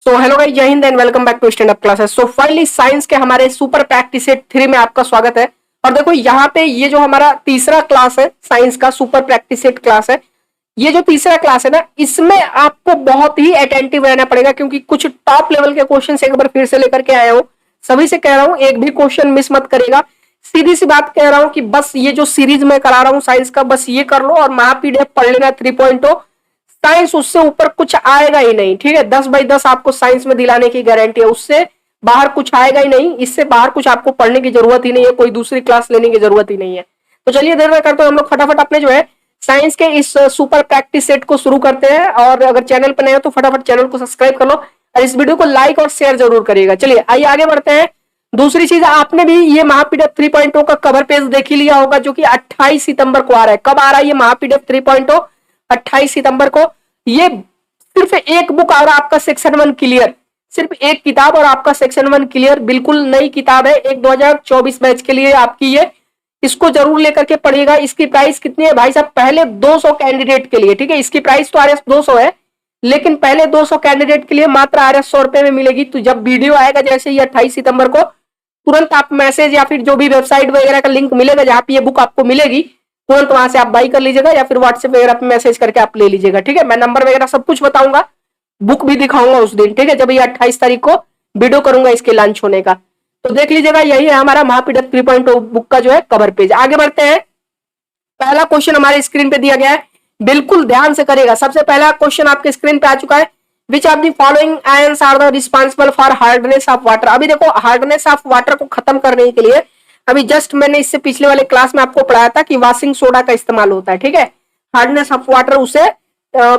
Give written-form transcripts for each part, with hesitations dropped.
So hello guys, Jai Hind and welcome back to stand up classes. So finally science के हमारे super practice set 3 में आपका स्वागत है। और देखो यहाँ पे ये जो हमारा तीसरा क्लास है साइंस का सुपर प्रैक्टिस सेट क्लास है। ये जो तीसरा क्लास है ना, इसमें आपको बहुत ही अटेंटिव रहना पड़ेगा क्योंकि कुछ टॉप लेवल के क्वेश्चन एक बार फिर से लेकर के आया हूँ। सभी से कह रहा हूँ एक भी क्वेश्चन मिस मत करेगा। सीधी सी बात कह रहा हूँ कि बस ये जो सीरीज में करा रहा हूँ साइंस का, बस ये कर लो और महापीडीएफ पढ़ लेना 3.0। साइंस उससे ऊपर कुछ आएगा ही नहीं, ठीक है। 10/10 आपको साइंस में दिलाने की गारंटी है, उससे बाहर कुछ आएगा ही नहीं। इससे बाहर कुछ आपको पढ़ने की जरूरत ही नहीं है, कोई दूसरी क्लास लेने की जरूरत ही नहीं है। तो चलिए देर में करते हैं, हम लोग फटाफट अपने जो है साइंस के इस सुपर प्रैक्टिस सेट को शुरू करते हैं। और अगर चैनल पर नए हो तो फटाफट चैनल को सब्सक्राइब कर लो और इस वीडियो को लाइक और शेयर जरूर करिएगा। चलिए आइए आगे बढ़ते हैं। दूसरी चीज, आपने भी ये महापीडीएफ 3.0 का कवर पेज देख ही लिया होगा जो कि 28 सितंबर को आ रहा है। कब आ रहा है ये महापीडीएफ 3.0? 28 सितंबर को। ये सिर्फ एक बुक और आपका सेक्शन 1 क्लियर, सिर्फ एक किताब और आपका सेक्शन 1 क्लियर। बिल्कुल नई किताब है, एक 2024 बैच के लिए आपकी ये। इसको जरूर लेकर के पढ़िएगा। इसकी प्राइस कितनी है भाई साहब? पहले 200 कैंडिडेट के लिए, ठीक है। इसकी प्राइस तो आरएस 200 है, लेकिन पहले 200 कैंडिडेट के लिए मात्र आरएस 100 रुपए में मिलेगी। तो जब वीडियो आएगा जैसे ही 28 सितंबर को, तुरंत आप मैसेज या फिर जो भी वेबसाइट वगैरह का लिंक मिलेगा जहां पे ये बुक आपको मिलेगी, तुरंत वहां से आप बाई कर लीजिएगा या फिर व्हाट्सएप वगैरह पे मैसेज करके आप ले लीजिएगा, ठीक है। मैं नंबर वगैरह सब कुछ बताऊंगा, बुक भी दिखाऊंगा उस दिन, ठीक है, जब ये 28 तारीख को वीडियो करूंगा इसके लॉन्च होने का। तो देख लीजिएगा, यही है हमारा महापीडीएफ 3.0 बुक का जो है कवर पेज। आगे बढ़ते हैं। पहला क्वेश्चन हमारे स्क्रीन पे दिया गया है, बिल्कुल ध्यान से करेगा। सबसे पहला क्वेश्चन आपके स्क्रीन पे आ चुका है। Which of the following ions are the responsible for hardness of water? अभी देखो, हार्डनेस ऑफ वाटर को खत्म करने के लिए अभी जस्ट मैंने इससे पिछले वाले क्लास में आपको पढ़ाया था कि वॉशिंग सोडा का इस्तेमाल होता है, ठीक है। हार्डनेस ऑफ वाटर उसे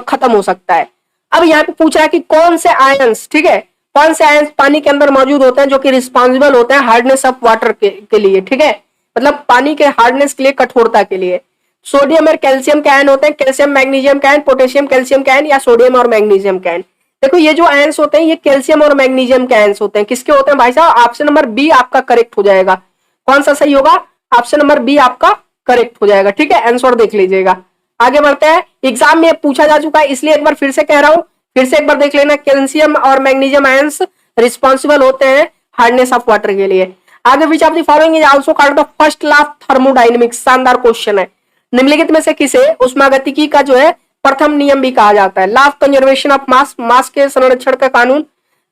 खत्म हो सकता है। अब यहाँ पे पूछ रहा है कि कौन से आयंस, ठीक है, कौन से आयंस पानी के अंदर मौजूद होते हैं जो कि रिस्पॉन्सिबल होते हैं हार्डनेस ऑफ वाटर के लिए, ठीक है, मतलब पानी के हार्डनेस के लिए, कठोरता के लिए। सोडियम और कैल्शियम के आयन होते हैं, कैल्शियम मैग्नीशियम के आयन, पोटेशियम कैल्शियम के आयन या सोडियम और मैग्नीशियम के आयन। देखो ये जो आयंस होते हैं ये कैल्शियम और मैग्नीशियम के आयंस होते हैं। किसके होते हैं भाई साहब? ऑप्शन नंबर बी आपका करेक्ट हो जाएगा। कौन सा सही होगा? ऑप्शन नंबर बी आपका करेक्ट हो जाएगा, ठीक है। आंसर देख लीजिएगा। आगे बढ़ते हैं। एग्जाम में पूछा जा चुका है इसलिए एक बार फिर से कह रहा हूं, फिर से एक बार देख लेना। कैल्शियम और मैग्नीशियम आयंस रिस्पॉन्सिबल होते हैं हार्डनेस ऑफ वाटर के लिए। आगे, विच of the following is also called the first law of thermodynamics? शानदार क्वेश्चन है। निम्नलिखित में से किसे उष्मागतिकी का जो है प्रथम नियम भी कहा जाता है? Law of conservation of mass, mass के संरक्षण का कानून,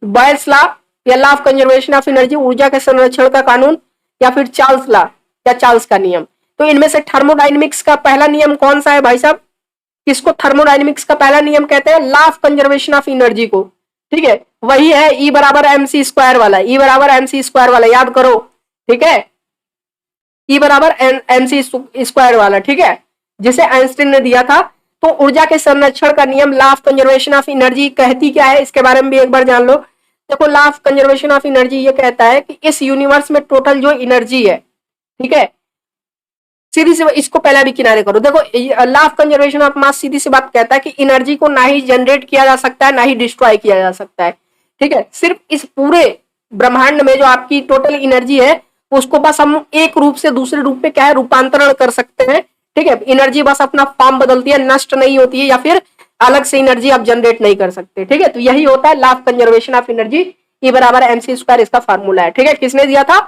बॉयल्स लॉ, या law of conservation of energy, ऊर्जा के संरक्षण का कानून, या फिर चार्ल्स लॉ या चार्ल्स का नियम? तो इनमें से थर्मोडायनेमिक्स का पहला नियम कौन सा है भाई साहब? किसको थर्मोडायनेमिक्स का पहला नियम कहते हैं? Law of conservation of energy को, ठीक है। वही है E बराबर MC स्क्वायर वाला, E बराबर MC स्क्वायर वाला, याद करो, ठीक है। E बराबर MC स्क्वायर वाला, ठीक है, जिसे आइंस्टीन ने दिया था। तो ऊर्जा के संरक्षण का नियम law of conservation of energy कहती क्या है, इसके बारे में भी एक बार जान लो। देखो, law of conservation of energy ये कहता है कि इस यूनिवर्स में टोटल जो एनर्जी है, ठीक है, सीधी सी, इसको पहले भी किनारे करो। देखो, law of conservation of mass सीधी सी बात कहता है कि एनर्जी को ना ही जनरेट किया जा सकता है ना ही डिस्ट्रॉय किया जा सकता है, ठीक है। सिर्फ इस पूरे ब्रह्मांड में जो आपकी टोटल एनर्जी है उसको बस हम एक रूप से दूसरे रूप में क्या है रूपांतरण कर सकते हैं, ठीक है। एनर्जी बस अपना फॉर्म बदलती है, नष्ट नहीं होती है या फिर अलग से एनर्जी आप जनरेट नहीं कर सकते, ठीक है। तो यही होता है law of conservation of energy. E बराबर MC स्क्वायर इसका फार्मूला है, ठीक है। किसने दिया था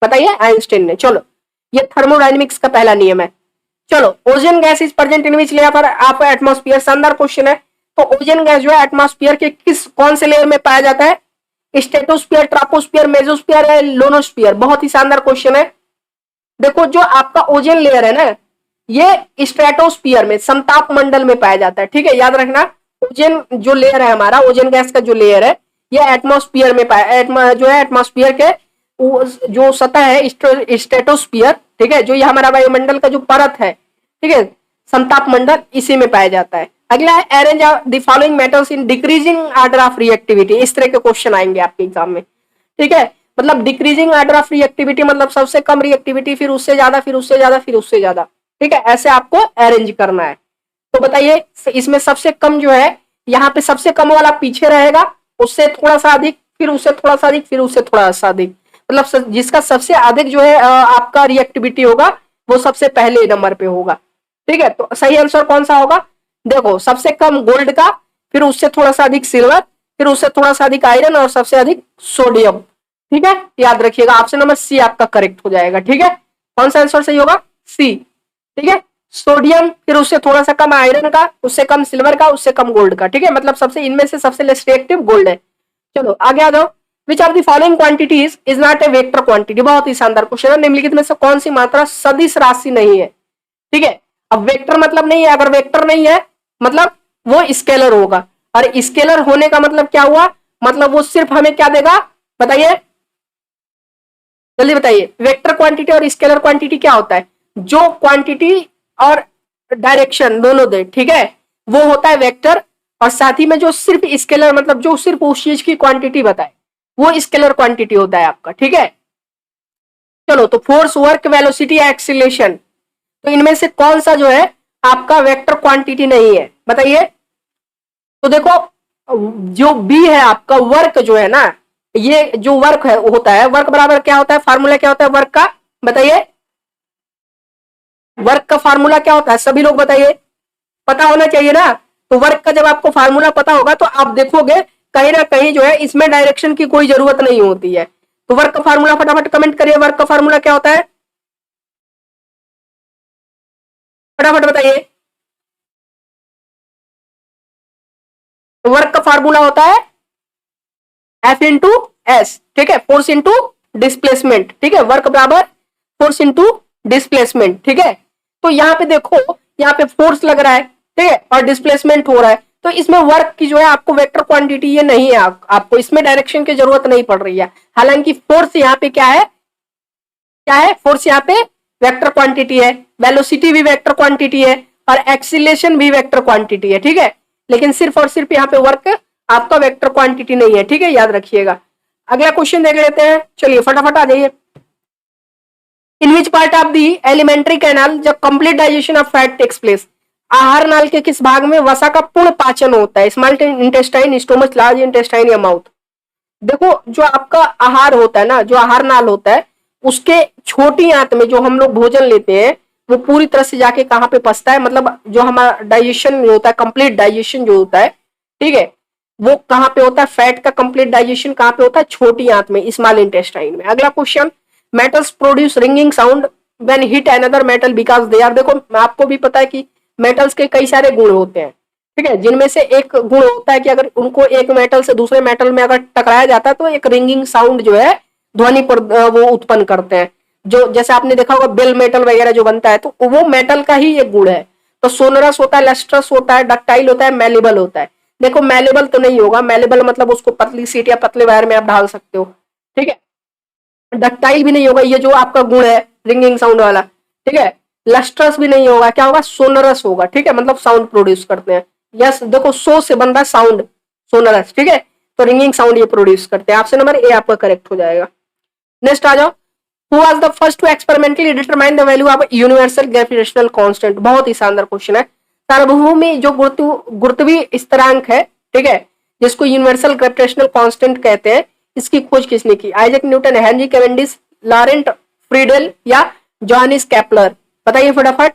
बताइए? आइंस्टीन ने। चलो, ये थर्मोडायनेमिक्स का पहला नियम है। चलो, ozone gas is present in which layer पर आप एटमॉस्फेयर? शानदार क्वेश्चन है। तो ओजोन गैस जो है एटमॉस्फेयर के कौन से लेयर में पाया जाता है? स्ट्रेटोस्फीयर, ट्रोपोस्फीयर, मेसोस्फीयर या लोनोस्फीयर? बहुत ही शानदार क्वेश्चन है। देखो, जो आपका ओजोन लेयर है ना, ये स्ट्रेटोस्फीयर में, समताप मंडल में पाया जाता है, ठीक है, याद रखना। ओजोन जो लेयर है हमारा, ओजोन गैस का जो लेयर है, ये एटमॉस्फेयर में पाया, जो है एटमॉस्फेयर के जो सतह है स्ट्रेटोस्फीयर, ठीक है, जो ये हमारा वायुमंडल का जो परत है, ठीक है, समताप मंडल, इसी में पाया जाता है। अगला है, arrange the following metals in decreasing order of reactivity. इस तरह के क्वेश्चन आएंगे आपके एग्जाम में, ठीक है। मतलब डिक्रीजिंग ऑर्डर ऑफ रिएक्टिविटी मतलब सबसे कम रिएक्टिविटी, फिर उससे ज्यादा, फिर उससे ज्यादा, फिर उससे ज्यादा, ठीक है, ऐसे आपको अरेंज करना है। तो बताइए, इसमें सबसे कम जो है, यहाँ पे सबसे कम वाला पीछे रहेगा, उससे थोड़ा सा अधिक, फिर उससे थोड़ा सा अधिक, फिर उससे थोड़ा सा अधिक, मतलब जिसका सबसे अधिक जो है आपका रिएक्टिविटी होगा वो सबसे पहले नंबर पे होगा, ठीक है। तो सही आंसर कौन सा होगा? देखो, सबसे कम गोल्ड का, फिर उससे थोड़ा सा अधिक सिल्वर, फिर उससे थोड़ा सा अधिक आयरन और सबसे अधिक सोडियम। ठीक है, याद रखिएगा ऑप्शन नंबर सी आपका करेक्ट हो जाएगा। ठीक है, कौन सा आंसर सही होगा? सी। ठीक है, सोडियम, फिर उससे थोड़ा सा कम आयरन का, उससे कम सिल्वर का, उससे कम गोल्ड का। ठीक है, मतलब सबसे इनमें से सबसे लेस रिएक्टिव गोल्ड है। चलो आगे आ जाओ। Which are the following quantities is not a vector quantity? बहुत ही शानदार क्वेश्चन है। निम्नलिखित में से कौन सी मात्रा सदिश राशि नहीं है? ठीक है, अब वेक्टर मतलब नहीं है, अगर वेक्टर नहीं है मतलब वो स्केलर होगा, और स्केलर होने का मतलब क्या हुआ? मतलब वो सिर्फ हमें क्या देगा? बताइए, जल्दी बताइए। वेक्टर क्वांटिटी और स्केलर क्वांटिटी क्या होता है? जो क्वांटिटी और डायरेक्शन दोनों दे, ठीक है, वो होता है वेक्टर। और साथ ही में जो सिर्फ स्केलर मतलब जो सिर्फ उस चीज की क्वांटिटी बताए, वो स्केलर क्वांटिटी होता है आपका। ठीक है, चलो तो फोर्स, वर्क, वेलोसिटी या एक्सीलरेशन, तो इनमें से कौन सा जो है आपका वेक्टर क्वांटिटी नहीं है? बताइए। तो देखो, जो बी है आपका वर्क जो है ना, ये जो वर्क है होता है, वर्क बराबर क्या होता है? फार्मूला क्या होता है वर्क का? बताइए, वर्क का फार्मूला क्या होता है? सभी लोग बताइए, पता होना चाहिए ना। तो वर्क का जब आपको फार्मूला पता होगा तो आप देखोगे कहीं ना कहीं जो है इसमें डायरेक्शन की कोई जरूरत नहीं होती है। तो वर्क का फार्मूला फटाफट कमेंट करिए, वर्क का फार्मूला क्या होता है? फटाफट बताइए। तो वर्क का फार्मूला होता है एफ इंटू एस। ठीक है, फोर्स इंटू डिस्प्लेसमेंट। ठीक है, वर्क बराबर फोर्स इंटू डिस्प्लेसमेंट। ठीक है, तो यहाँ पे देखो, यहाँ पे फोर्स लग रहा है, ठीक है, और डिस्प्लेसमेंट हो रहा है, तो इसमें वर्क की जो है आपको वेक्टर क्वांटिटी ये नहीं है, आपको इसमें डायरेक्शन की जरूरत नहीं पड़ रही है। हालांकि फोर्स यहाँ पे क्या है? क्या है? फोर्स यहाँ पे वेक्टर क्वांटिटी है, वेलोसिटी भी वेक्टर क्वांटिटी है, और एक्सीलरेशन भी वेक्टर क्वांटिटी है। ठीक है, लेकिन सिर्फ और सिर्फ यहाँ पे वर्क आपका वेक्टर क्वांटिटी नहीं है। ठीक है, याद रखिएगा। अगला क्वेश्चन देख लेते हैं, चलिए फटाफट आ जाइए। In which part of the elementary canal जब complete digestion of fat takes place? आहार नाल के किस भाग में वसा का पूर्ण पाचन होता है? Small intestine, stomach, large intestine या माउथ? देखो, जो आपका आहार होता है ना, जो आहार नाल होता है, उसके छोटी आंत में जो हम लोग भोजन लेते हैं, वो पूरी तरह से जाके कहाँ पे पचता है? मतलब जो हमारा डाइजेशन होता है, कंप्लीट डाइजेशन जो होता है, ठीक है, वो कहाँ पे होता है? फैट का कंप्लीट डाइजेशन कहाँ पे होता है? छोटी आंत में, स्मॉल इंटेस्टाइन में। अगला question, metals produce ringing sound when hit another metal because they are. देखो, आपको भी पता है कि मेटल्स के कई सारे गुण होते हैं, ठीक है, जिनमें से एक गुण होता है कि अगर उनको एक मेटल से दूसरे मेटल में अगर टकराया जाता है तो एक रिंगिंग साउंड जो है ध्वनि पर वो उत्पन्न करते हैं। जो जैसे आपने देखा होगा बेल मेटल वगैरह जो बनता है, तो वो मेटल का ही एक गुण है। तो सोनरस होता है, लस्ट्रस होता है, डक्टाइल होता है, मेलेबल होता है। देखो, मेलेबल तो नहीं होगा, मेलेबल मतलब उसको पतली सीट या पतले वायर में आप ढाल सकते हो, ठीक है। डक्टाइल भी नहीं होगा, ये जो आपका गुण है रिंगिंग साउंड वाला, ठीक है। लस्ट्रस भी नहीं होगा, क्या होगा? सोनरस होगा, ठीक है, मतलब साउंड प्रोड्यूस करते हैं। यस, देखो, सो से बन रहा है साउंड, सोनरस, ठीक है, तो रिंगिंग साउंड ये प्रोड्यूस करते हैं। ऑप्शन नंबर ए आपका करेक्ट हो जाएगा। नेक्स्ट आ जाओ, who was the first to experimentally determine the value of universal gravitational constant? बहुत ही शानदार क्वेश्चन है। सार्वभौमी जो गुरुत्वीय स्थिरांक है, ठीक है, जिसको यूनिवर्सल ग्रेविटेशनल कांस्टेंट कहते हैं, इसकी खोज किसने की? Isaac Newton, Henry Cavendish, Laurent Friedel या जोहानिस केपलर? बताइए फटाफट।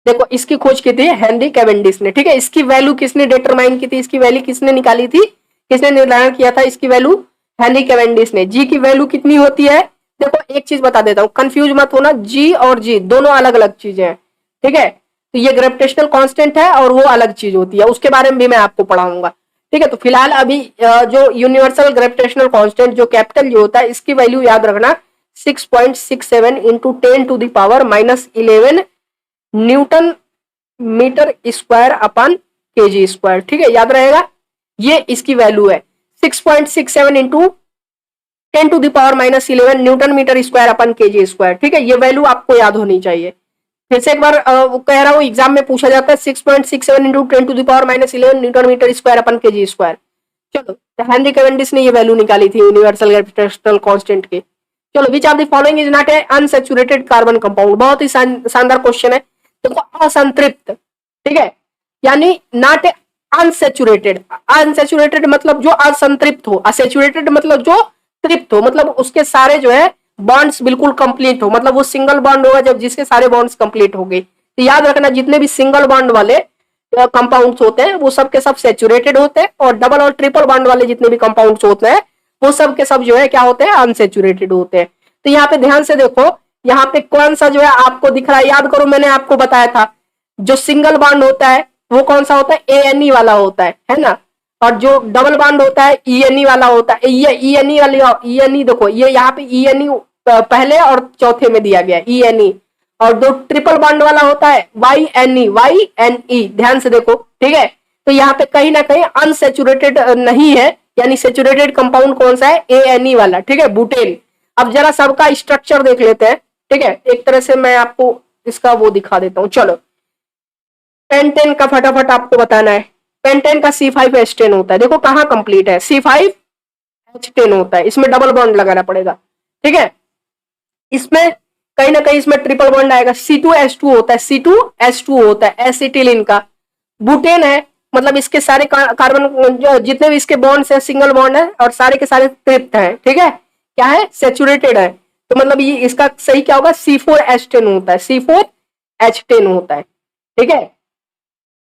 देखो, इसकी खोज की थी हेनरी कैवेंडिश ने, ठीक है। इसकी वैल्यू किसने डिटरमाइन की थी? इसकी वैल्यू किसने निकाली थी? किसने निर्धारण किया था इसकी वैल्यू? हेनरी कैवेंडिश ने। जी की वैल्यू कितनी होती है? देखो, एक चीज बता देता हूं, कंफ्यूज मत होना, जी और जी दोनों अलग अलग चीजें हैं, ठीक है। तो ये ग्रेविटेशनल कांस्टेंट है और वो अलग चीज होती है, उसके बारे में भी मैं आपको पढ़ाऊंगा, ठीक है। तो फिलहाल अभी जो यूनिवर्सल ग्रेविटेशनल कांस्टेंट जो कैपिटल जो होता है, इसकी वैल्यू याद रखना 6.67 into 10⁻⁻11 newton metre square upon KG square, ठीक है, याद रहेगा। ये इसकी वैल्यू है 6.67 into 10⁻⁻11 newton metre square upon KG square, ठीक है। ये वैल्यू आपको याद होनी चाहिए। फिर से एक बार कह रहा हूं, एग्जाम में पूछा जाता है 6.67 into 10⁻⁻11 newton metre square upon KG square. चलो, तो हेनरी कैवेंडिश ने ये वैल्यू निकाली थी यूनिवर्सल ग्रेविटेशनल कांस्टेंट की। चलो, विच of the following is not A unsaturated carbon compound? बहुत ही शानदार क्वेश्चन है। देखो, असंतृप्त, ठीक है, यानी नॉट ए अनसैचुरेटेड। अनसैचुरेटेड मतलब जो असंतृप्त हो, असैचुरेटेड मतलब जो तृप्त हो, मतलब उसके सारे जो है बॉन्ड्स बिल्कुल कंप्लीट हो, मतलब वो सिंगल बॉन्ड होगा जब जिसके सारे बॉन्ड्स कंप्लीट हो गए। तो याद रखना, जितने भी सिंगल बॉन्ड वाले, कंपाउंड्स होते हैं वो सब के सब सेचुरेटेड होते हैं, और डबल और ट्रिपल बॉन्ड वाले जितने भी कंपाउंड्स होते हैं वो सब के सब जो है क्या होते हैं, अनसेचुरेटेड होते हैं। तो यहाँ पे ध्यान से देखो, यहाँ पे कौन सा जो है आपको दिख रहा है, याद करो मैंने आपको बताया था जो सिंगल बॉन्ड होता है वो कौन सा होता है, ANE वाला होता है ना। और जो डबल बॉन्ड होता है ENE वाला होता है। ये ENE वाली ENE देखो, ये यहाँ पे ENE पहले और चौथे में दिया गया है ENE। और जो ट्रिपल बॉन्ड वाला होता है YNE, ध्यान से देखो, ठीक है। तो यहाँ पे कहीं ना कहीं अनसेचुरेटेड नहीं है, यानी सेचुरेटेड कंपाउंड कौन सा है, ANE वाला, ठीक है, बुटेन। अब जरा सबका स्ट्रक्चर देख लेते हैं, ठीक है। एक तरह से मैं आपको इसका वो दिखा देता हूं, चलो। पेंटेन का फटाफट आपको बताना है। पेंटेन का C5H10 होता है, देखो कहां कंप्लीट है, C5H10 होता है, इसमें डबल बॉन्ड लगाना पड़ेगा, ठीक है। इसमें कहीं ना कहीं इसमें ट्रिपल बॉन्ड आएगा, C2H2 होता है, C2H2 होता है एसिटिलीन का। बुटेन है, मतलब इसके सारे कार्बन जो जितने भी इसके बॉन्ड्स है सिंगल बॉन्ड है, और सारे के सारे तृप्त हैं, ठीक है, क्या है, सेचुरेटेड है। तो मतलब ये इसका सही क्या होगा, C4H10 होता है, C4H10 होता है, ठीक है।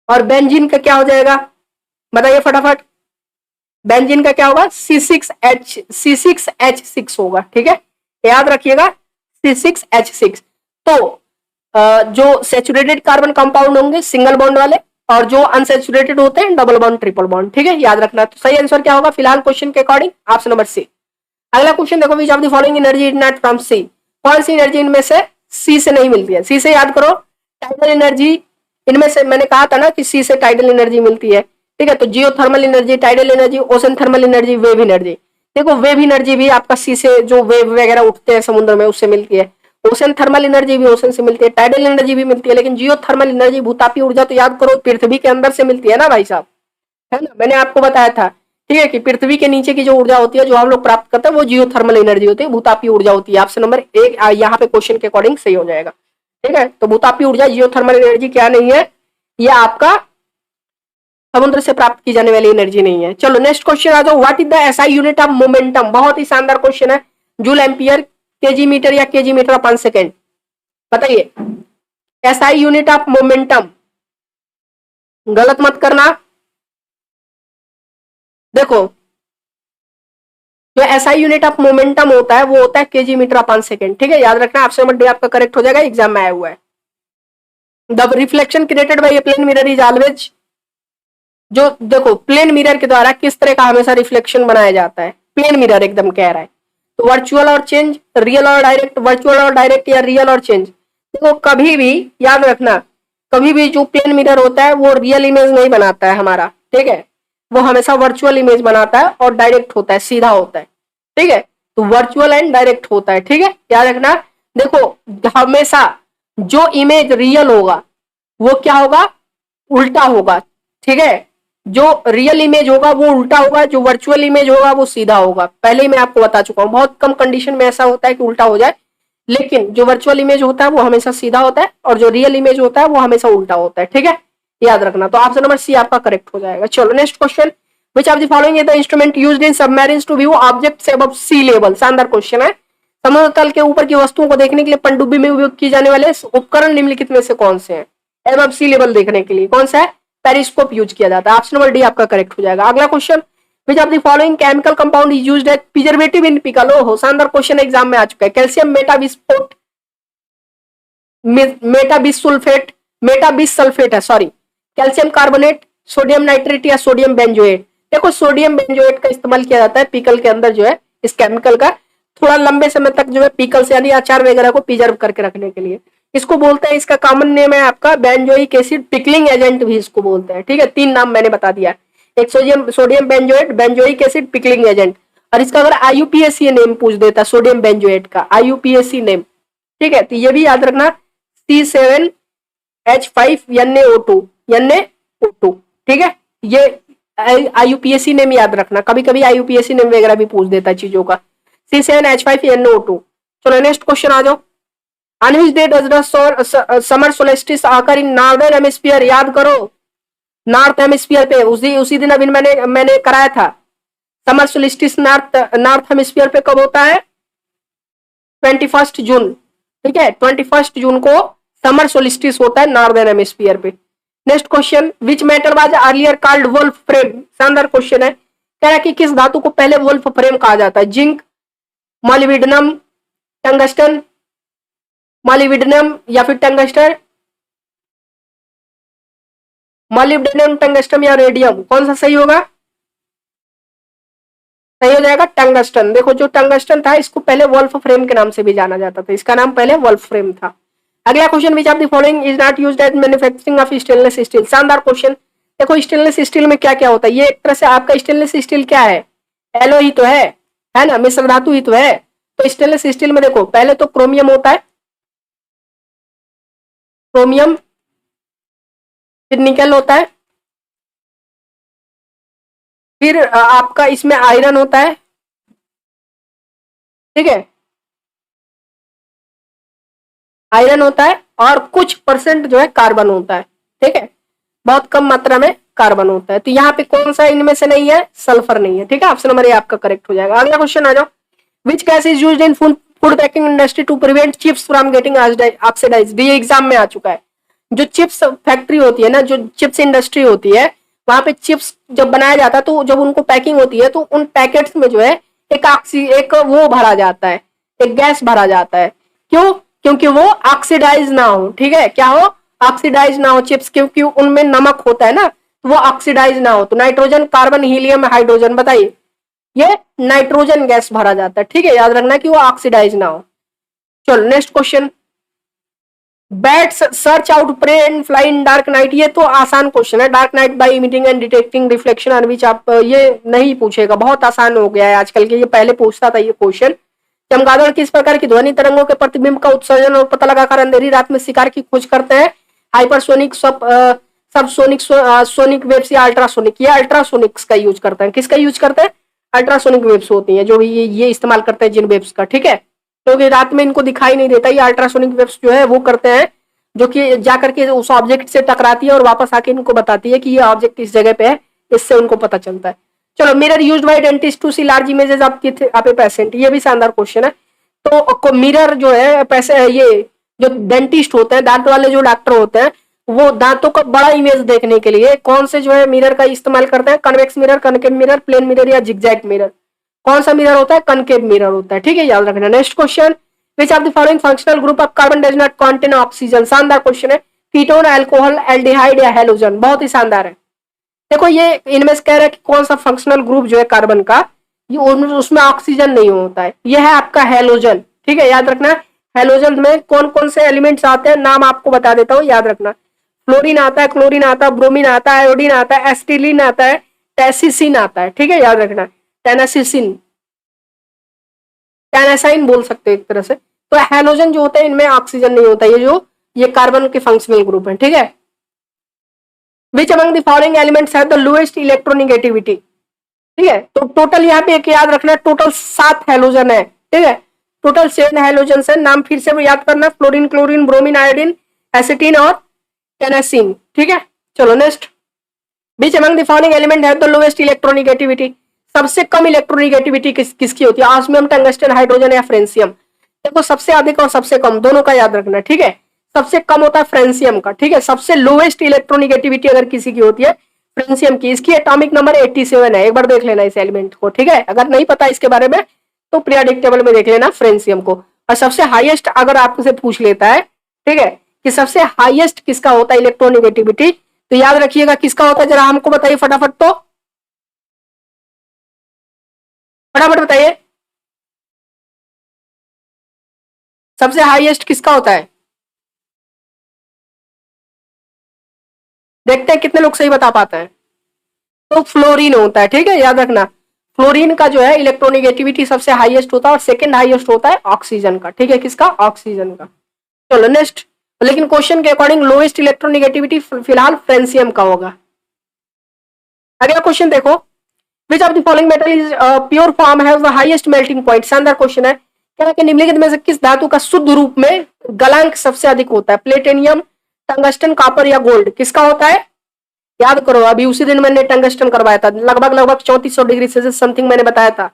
और बेंजीन का क्या हो जाएगा, बताइए फटाफट। बेंजीन का क्या होगा, C6H6 होगा, ठीक है, याद रखिएगा, C6H6। तो जो सेचुरेटेड कार्बन कंपाउंड होंगे सिंगल बॉन्ड वाले, और जो अनसेचुरेटेड होते हैं डबल बॉन्ड ट्रिपल बॉन्ड, ठीक है, याद रखना। तो सही आंसर क्या होगा फिलहाल क्वेश्चन के अकॉर्डिंग, ऑप्शन नंबर सी। अगला क्वेश्चन देखो, which of the following energy is not from sea, कौन सी एनर्जी इनमें से सी से नहीं मिलती है। सी से याद करो, टाइडल एनर्जी, इनमें से मैंने कहा था ना कि सी से टाइडल एनर्जी मिलती है, ठीक है। तो geothermal energy, tidal energy, ocean thermal energy, wave energy. देखो वेव एनर्जी भी आपका सी से, जो वेव वगैरह उठते हैं समुद्र में उससे मिलती है। ओशन थर्मल एनर्जी भी ओशन से मिलती है, टाइडल एनर्जी भी मिलती है, लेकिन जियोथर्मल एनर्जी भूतापी ऊर्जा तो याद करो पृथ्वी के अंदर से मिलती है ना भाई साहब, है ना, मैंने आपको बताया था, ठीक है, कि पृथ्वी के नीचे की जो ऊर्जा होती है जो हम लोग प्राप्त करते हैं वो जियोथर्मल एनर्जी होती है, भूतापी ऊर्जा होती है। ऑप्शन नंबर एक यहाँ पे क्वेश्चन के अकॉर्डिंग सही हो जाएगा, ठीक है। तो भूतापी ऊर्जा जियोथर्मल एनर्जी क्या नहीं है, ये आपका समुद्र से प्राप्त की जाने वाली एनर्जी नहीं है। चलो नेक्स्ट क्वेश्चन आ जाओ, what is the SI unit of momentum, बहुत ही शानदार क्वेश्चन है। जूल एम्पियर, केजी मीटर या केजी मीटर अपन सेकेंड, बताइए। एसआई यूनिट ऑफ मोमेंटम, गलत मत करना। देखो जो एसआई यूनिट ऑफ मोमेंटम होता है वो होता है केजी मीटर अपन सेकेंड, ठीक है, याद रखना। ऑप्शन नंबर डी आपका करेक्ट हो जाएगा, एग्जाम में आया हुआ है। The reflection created by a plane mirror is always, जो देखो प्लेन मिरर के द्वारा किस तरह का हमेशा रिफ्लेक्शन बनाया जाता है, प्लेन मिरर एकदम कह रहा है। तो वर्चुअल और चेंज, रियल और डायरेक्ट, वर्चुअल और डायरेक्ट या रियल और चेंज। देखो कभी भी याद रखना, कभी भी जो प्लेन मिरर होता है वो रियल इमेज नहीं बनाता है हमारा, ठीक है, वो हमेशा वर्चुअल इमेज बनाता है और डायरेक्ट होता है, सीधा होता है, ठीक है। तो वर्चुअल एंड डायरेक्ट होता है, ठीक है, याद रखना। देखो हमेशा जो इमेज रियल होगा वो क्या होगा, उल्टा होगा, ठीक है। जो रियल इमेज होगा वो उल्टा होगा, जो वर्चुअल इमेज होगा वो सीधा होगा। पहले ही मैं आपको बता चुका हूं, बहुत कम कंडीशन में ऐसा होता है कि उल्टा हो जाए, लेकिन जो वर्चुअल इमेज होता है वो हमेशा सीधा होता है, और जो रियल इमेज होता है वो हमेशा उल्टा होता है, ठीक है, याद रखना। तो ऑप्शन नंबर सी आपका करेक्ट हो जाएगा। चलो next question, which of the following is the instrument used in submarines to view objects above sea level, शानदार क्वेश्चन है। समुद्र तल के ऊपर की वस्तुओं को देखने के लिए पनडुब्बी में उपयोग किए जाने वाले उपकरण निम्नलिखित में से कौन से हैं। अबव सी लेवल देखने के लिए कौन सा है, पेरिस्कोप यूज किया जाता है। ऑप्शन नंबर डी आपका करेक्ट हो जाएगा। अगला question, which of the following chemical compound is used as preservative in pickle, हो शानदार क्वेश्चन एग्जाम में आ चुका है। कैल्शियम मेटाबिस्फोट, मेटाबिसल्फेट, मेटाबिसल्फेट है sorry, calcium carbonate, sodium nitrate या सोडियम बेंजोएट। देखो सोडियम बेंजोएट का इस्तेमाल किया जाता है पिकल के अंदर जो है, इस केमिकल का थोड़ा लंबे समय तक जो है पिकल्स यानी अचार वगैरह को प्रिजर्व करके रखने के लिए, इसको बोलते हैं, इसका कॉमन नेम है आपका बेंजोइक एसिड पिकलिंग एजेंट भी इसको बोलते हैं, ठीक है। तीन नाम मैंने बता दिया, एक sodium benzoate, benzoic acid, pickling agent. और इसका अगर आईयूपीएसी नेम पूछ देता सोडियम बेंजोएट का आईयूपीएसी नेम, ठीक है, तो ये भी याद रखना C7H5NaO2, ठीक है, ये आईयूपीएसी नेम याद रखना, कभी कभी आईयूपीएसी नेम वगैरह भी पूछ देता है चीजों का, C7H5NaO2। चलो नेक्स्ट क्वेश्चन आ जाओ, on which day does the summer solstice occur in northern hemisphere, याद करो नॉर्थ हेमिस्फीयर पे, उसी दिन अभी मैंने कराया था। समर सोल्स्टिस नॉर्थ हेमिस्फीयर पे कब होता है, 21 जून, ठीक है, 21 जून को समर सोल्स्टिस होता है नॉर्दर्न हेमिस्फीयर पे। Next question, which metal was earlier called wolf frame, शानदार क्वेश्चन है। कह रहा है कि किस धातु को पहले वुल्फ फ्रेम कहा जाता है? जिंक, मॉलिब्डेनम, टंगस्टन, मॉलिब्डेनम या फिर टंगस्टन, मॉलिब्डेनम, टंगस्टन या रेडियम, कौन सा सही होगा? सही हो जाएगा टंगस्टन। देखो जो टंगस्टन था इसको पहले वुल्फ फ्रेम के नाम से भी जाना जाता था, इसका नाम पहले वुल्फ फ्रेम था। अगला question, which of the following is not used as manufacturing of stainless steel, शानदार क्वेश्चन। देखो स्टेनलेस स्टील में क्या क्या होता है, ये एक तरह से आपका स्टेनलेस स्टील क्या है? एलो ही तो है ना, मिश्र धातु ही तो है। तो स्टेनलेस स्टील में देखो पहले तो क्रोमियम होता है, क्रोमियम, फिर निकल होता है, फिर आपका इसमें आयरन होता है, ठीक है, आयरन होता है और कुछ परसेंट जो है कार्बन होता है, ठीक है, बहुत कम मात्रा में कार्बन होता है। तो यहाँ पे कौन सा इनमें से नहीं है? सल्फर नहीं है, ठीक है, ऑप्शन नंबर ए आपका करेक्ट हो जाएगा। अगला क्वेश्चन आ जाओ, which gas is used in food packing industry to prevent chips from getting oxidized, ये एग्जाम में आ चुका है। जो चिप्स फैक्ट्री होती है ना, जो चिप्स इंडस्ट्री होती है, वहां पे चिप्स जब बनाया जाता है तो जब उनको पैकिंग होती है तो उन पैकेट्स में जो है एक वो भरा जाता है, एक गैस भरा जाता है। क्यों? क्योंकि वो ऑक्सीडाइज ना हो, ठीक है, क्या हो? ऑक्सीडाइज ना हो चिप्स, क्योंकि उनमें नमक होता है ना, तो वो ऑक्सीडाइज ना हो। तो नाइट्रोजन, कार्बन, हीलियम, हाइड्रोजन, बताइए, ये नाइट्रोजन गैस भरा जाता है, ठीक है, याद रखना कि वो ऑक्सीडाइज ना हो। चलो next question, bats search out prey and fly in dark night, ये तो आसान क्वेश्चन है। Dark night by emitting and detecting reflection on which, आप ये नहीं पूछेगा, बहुत आसान हो गया है आजकल के, ये पहले पूछता था ये क्वेश्चन। चमगादड़ किस प्रकार की ध्वनि तरंगों के प्रतिबिंब का उत्सर्जन और पता लगाकर अंधेरी रात में शिकार की खोज करते हैं? हाइपरसोनिक, सबसोनिक, सोनिक वेव्स या अल्ट्रासोनिक? ये अल्ट्रासोनिक्स का यूज करते हैं। किसका यूज करते हैं? अल्ट्रासोनिक वेव्स होती हैं जो भी ये इस्तेमाल करते हैं जिन वेव्स का, ठीक है, क्योंकि तो रात में इनको दिखाई नहीं देता। ये अल्ट्रासोनिक वेव्स जो है वो करते हैं, जो कि जाकर के उस ऑब्जेक्ट से टकराती है और वापस आके इनको बताती है कि ये ऑब्जेक्ट इस जगह पे है, इससे उनको पता चलता है। चलो, mirror used by dentist to see large images of a patient, ये भी शानदार क्वेश्चन है। तो मिरर जो है पैसे, ये जो डेंटिस्ट होते हैं, दांत वाले जो डॉक्टर होते हैं, वो दांतों का बड़ा इमेज देखने के लिए कौन से जो है मिरर का इस्तेमाल करते हैं? Convex mirror, concave mirror, plane mirror या जिगजैग मिरर? कौन सा मिरर होता है? कनकेव मिरर होता है, ठीक है, याद रखना। Next question, which of the following functional group of carbon does not contain oxygen, शानदार क्वेश्चन है। कीटोन, अल्कोहल, एल्डिहाइड या हैलोजन, बहुत ही शानदार है। देखो ये इनमें से कह रहा है कि कौन सा फंक्शनल ग्रुप जो है कार्बन का, ये उसमें ऑक्सीजन नहीं होता है, ये है आपका हैलोजन, ठीक है, याद रखना। हैलोजन में कौन कौन से एलिमेंट्स आते हैं, नाम आपको बता देता हूँ, याद रखना। फ्लोरीन आता है, क्लोरीन आता है, ब्रोमीन आता है, आयोडीन आता है, एसिटिलीन आता है, टेसिसिन आता है, ठीक है, याद रखना। टेनासिसिन, टेनासाइन बोल सकते हो एक तरह से। तो हैलोजन जो होते हैं इनमें ऑक्सीजन नहीं होता, ये कार्बन के फंक्शनल ग्रुप है, ठीक है। Which among the following elements have the lowest electronegativity, ठीक है, तो टोटल यहाँ पे एक याद रखना, टोटल 7 हैलोजन है, ठीक है, टोटल 7 हैलोजन है। नाम फिर से याद करना, फ्लोरीन, क्लोरीन, ब्रोमीन, आयोडीन, एसिटिन और टेनासिन, ठीक है। चलो next, which among the following element have the lowest electronegativity, सबसे कम इलेक्ट्रोनेगेटिविटी किसकी होती है? ऑस्मियम, टंगस्टन, हाइड्रोजन या फ्रेंसियम? देखो सबसे अधिक और सबसे कम दोनों का याद रखना, ठीक है। सबसे कम होता है फ्रेंसियम का, ठीक है। सबसे लोएस्ट इलेक्ट्रोनेगेटिविटी अगर किसी की होती है फ्रेंसियम की, इसकी एटॉमिक नंबर 87 है, एक बार देख लेना इस एलिमेंट को, ठीक है। अगर नहीं पता इसके बारे में तो पीरियोडिक टेबल में देख लेना फ्रेंसियम को। और सबसे हाईएस्ट अगर आपसे पूछ लेता है, ठीक है, कि सबसे हाईएस्ट किसका होता है इलेक्ट्रोनेगेटिविटी, तो याद रखिएगा किसका होता है, जरा हमको बताइए फटाफट, तो फटाफट बताइए सबसे हाईएस्ट किसका होता है। देखते हैं कितने लोग सही बता पाते हैं। तो फ्लोरीन होता है, ठीक है, याद रखना। फ्लोरीन का जो है इलेक्ट्रोनेगेटिविटी सबसे हाईएस्ट होता है और सेकंड हाईएस्ट होता है ऑक्सीजन का, ठीक है, किसका? ऑक्सीजन का। चलो नेक्स्ट, लेकिन क्वेश्चन के अकॉर्डिंग लोएस्ट इलेक्ट्रोनेगेटिविटी फिलहाल फ्रेंसियम का होगा। अगला क्वेश्चन देखो, which of the following metal is pure form has the highest melting point, शानदार क्वेश्चन है। क्या कि निम्नलिखित में से किस धातु का शुद्ध रूप में गलांक सबसे अधिक होता है? प्लेटिनियम, टंगस्टन, कॉपर या गोल्ड? किसका होता है? याद करो, अभी उसी दिन मैंने टंगस्टन करवाया था, लगभग 3400 डिग्री सेल्सियस समथिंग मैंने बताया था,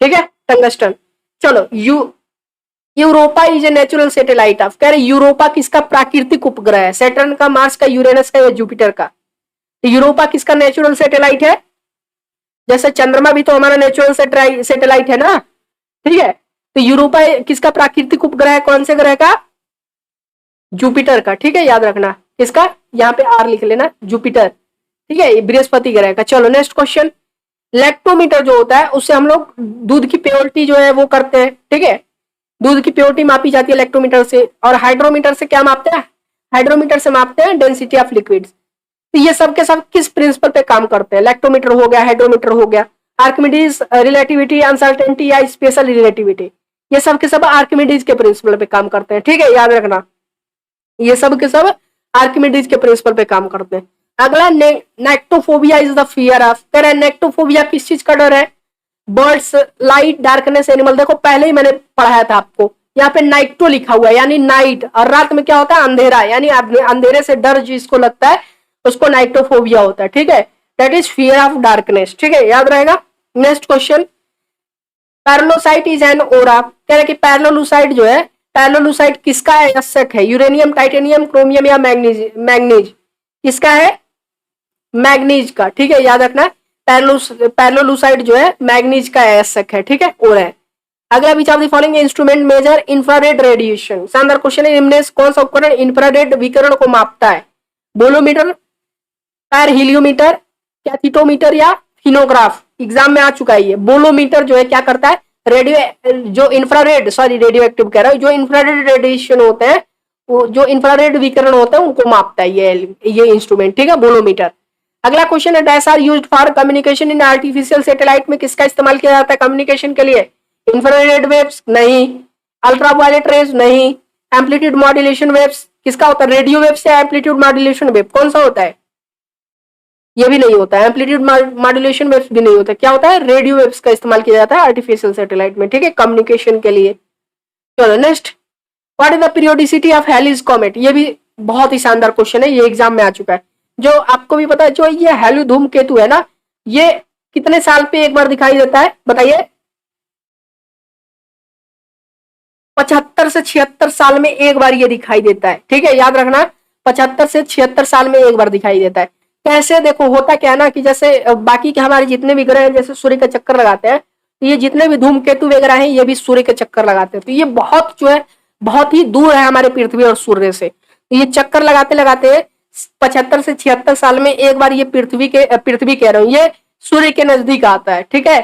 ठीक है, टंगस्टन। चलो Europa is a natural satellite of, कह रहे यूरोपा किसका प्राकृतिक उपग्रह है, सैटर्न का, मार्स का, यूरेनस का या जुपिटर का। तो यूरोपा किसका नेचुरल सैटेलाइट है, जैसे चंद्रमा भी तो हमारा नेचुरल सैटेलाइट है ना, ठीक है। तो यूरोपा किसका प्राकृतिक उपग्रह है, कौन से ग्रह का, जुपिटर का, ठीक है, याद रखना किसका, यहाँ पे आर लिख लेना, जुपिटर, ठीक है, बृहस्पति ग्रह का। चलो नेक्स्ट क्वेश्चन, लैक्टोमीटर जो होता है उससे हम लोग दूध की प्योरिटी जो है वो करते हैं, ठीक है, दूध की प्योरिटी मापी जाती है लैक्टोमीटर से। और हाइड्रोमीटर से क्या मापते हैं, हाइड्रोमीटर से मापते हैं डेंसिटी ऑफ लिक्विड्स। तो ये सब के सब किस प्रिंसिपल पे काम करते हैं, लैक्टोमीटर हो गया, हाइड्रोमीटर हो गया, आर्किमिडीज रिलेटिविटी, अनसर्टेनिटी या स्पेशल रिलेटिविटी, ये सब के सब आर्किमिडीज के प्रिंसिपल पे काम करते हैं, ठीक है, याद रखना ये सब के सब आर्किमिडीज के प्रिंसिपल पे काम करते हैं। अगला नेक्टोफोबिया इज द फियर ऑफ, कह रहे हैं नेक्टोफोबिया किस चीज का डर है, बर्ड्स, लाइट, डार्कनेस, एनिमल। देखो पहले ही मैंने पढ़ाया था आपको, यहाँ पे नाइटो लिखा हुआ है यानी नाइट, और रात में क्या होता है, अंधेरा, यानी अंधेरे से डर जिसको लगता है उसको नाइटोफोबिया होता है, ठीक है, that is fear of darkness, ठीक है, याद रहेगा। नेक्स्ट क्वेश्चन, पैरलोसाइट इज एन ओरा, कह रहे कि पैरलोसाइट जो है, पैरलोसाइट किसका आवश्यक है, यूरेनियम, टाइटेनियम, क्रोमियम या मैग्नीज, मैग्नीज किसका है, मैग्नीज का, ठीक है, याद रखना पैरलोसाइट जो है मैग्नीज का आवश्यक है, ठीक है, और है। अगला विच of the following instrument major infrared radiation, शानदार क्वेश्चन है, इनमें कौन सा उपकरण इंफ्रारेड विकिरण को मापता है, बोलोमीटर, पैरहीलियोमीटर, कैथीटोमीटर या फिनोग्राफ। एग्जाम में आ चुका है ये, बोलोमीटर जो है क्या करता है, रेडियो जो इंफ्रारेड, सॉरी रेडियो एक्टिव कह रहा हूं, जो इंफ्रारेड रेडिएशन होते हैं, वो जो इंफ्रारेड विकिरण होते हैं उनको मापता है ये इंस्ट्रूमेंट, ठीक है, बोलोमीटर। अगला क्वेश्चन है, dash are used for communication in artificial satellite, में किसका इस्तेमाल किया जाता है कम्युनिकेशन के लिए, इंफ्रारेड वेव्स नहीं, अल्ट्रावायलेट रेज नहीं, एम्पलीट्यूड मॉड्यूलेशन वेव्स किसका होता है, रेडियो वेव्स या एम्पलीट्यूड मॉड्यूलेशन वेव, कौन सा होता है, ये भी नहीं होता है, एम्पलीट्यूड मॉड्यूलेशन वेव्स भी नहीं होता है, क्या होता है, रेडियो वेव्स का इस्तेमाल किया जाता है आर्टिफिशियल सैटेलाइट में, ठीक है, कम्युनिकेशन के लिए। चलो next, what is the periodicity of Halley's comet, ये भी बहुत ही शानदार क्वेश्चन है, ये एग्जाम में आ चुका है। जो आपको भी पता है, जो ये हैली धूमकेतु है ना, ये कितने साल पे एक बार दिखाई देता है, बताइए, 75 से 76 साल में एक बार ये दिखाई देता है, ठीक है, याद रखना 75 से 76 साल में एक बार दिखाई देता है। कैसे, देखो होता क्या है ना कि जैसे बाकी के हमारे जितने भी ग्रह हैं, जैसे सूर्य का चक्कर लगाते हैं, तो ये जितने भी धूमकेतु वगैरह हैं ये भी सूर्य के चक्कर लगाते हैं, तो ये बहुत जो है बहुत ही दूर है हमारे पृथ्वी और सूर्य से। तो ये चक्कर लगाते लगाते 75 से 76 साल में एक बार ये पृथ्वी कह रहा हूँ, ये सूर्य के नजदीक आता है, ठीक है।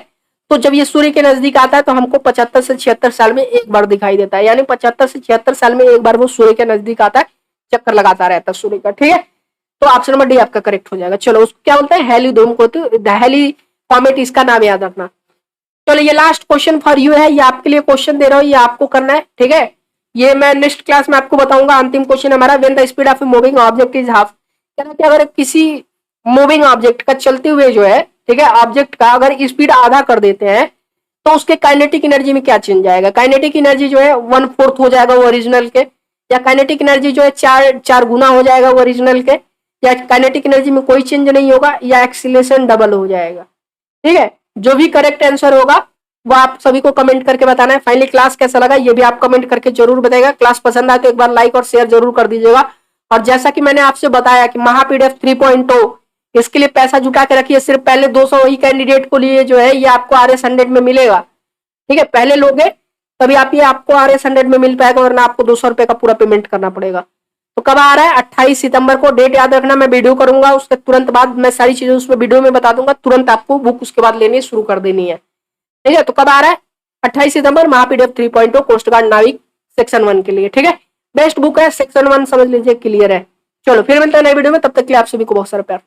तो जब ये सूर्य के नजदीक आता है तो हमको 75 से 76 साल में एक बार दिखाई देता है, यानी 75 से 76 साल में एक बार वो सूर्य के नजदीक आता है, चक्कर लगाता रहता है सूर्य का, ठीक है। तो ऑप्शन नंबर डी आपका करेक्ट हो जाएगा। चलो उसको क्या बोलते हैं, हैली धूमकेतु, हैली कॉमेट, इसका नाम याद रखना। चलो ये लास्ट क्वेश्चन फॉर यू है, ये आपके लिए क्वेश्चन दे रहा हूँ, ये आपको करना है, ठीक है, ये मैं नेक्स्ट क्लास में आपको बताऊंगा। अंतिम क्वेश्चन हमारा, when the speed of a moving object is half, क्या अगर किसी मूविंग ऑब्जेक्ट का चलते हुए जो है, ठीक है, ऑब्जेक्ट का अगर स्पीड आधा कर देते हैं तो उसके काइनेटिक एनर्जी में क्या चेंज आएगा, काइनेटिक एनर्जी जो है 1/4 हो जाएगा वो ओरिजिनल के, या काइनेटिक एनर्जी जो है चार गुना हो जाएगा वो ओरिजिनल के, या काइनेटिक एनर्जी में कोई चेंज नहीं होगा, या एक्सीलरेशन डबल हो जाएगा, ठीक है। जो भी करेक्ट आंसर होगा वो आप सभी को कमेंट करके बताना है। फाइनली क्लास कैसा लगा ये भी आप कमेंट करके जरूर बताइएगा। क्लास पसंद आए तो एक बार लाइक और शेयर जरूर कर दीजिएगा। और जैसा कि मैंने आपसे बताया कि महापीडीएफ 3.0 इसके लिए पैसा जुटा के रखिए, सिर्फ पहले 200 ही कैंडिडेट को लिए जो है ये आपको RS100 में मिलेगा, ठीक है, पहले लोगे तभी आपको RS100 में मिल पाएगा, वरना आपको 200 रुपए का पूरा पेमेंट करना पड़ेगा। तो कब आ रहा है, 28 सितंबर को, डेट याद रखना, मैं वीडियो करूंगा उसके तुरंत बाद मैं सारी चीजें उसमें वीडियो में बता दूंगा, तुरंत आपको बुक उसके बाद लेनी शुरू कर देनी है, ठीक है। तो कब आ रहा है, 28 सितंबर, महापीडीएफ 3.0 कोस्ट गार्ड नाविक सेक्शन 1 के लिए, ठीक है, बेस्ट बुक है, सेक्शन 1 समझ लीजिए क्लियर है। चलो फिर मिलते हैं नए वीडियो में, तब तक के लिए आप सभी को बहुत सारा प्यार।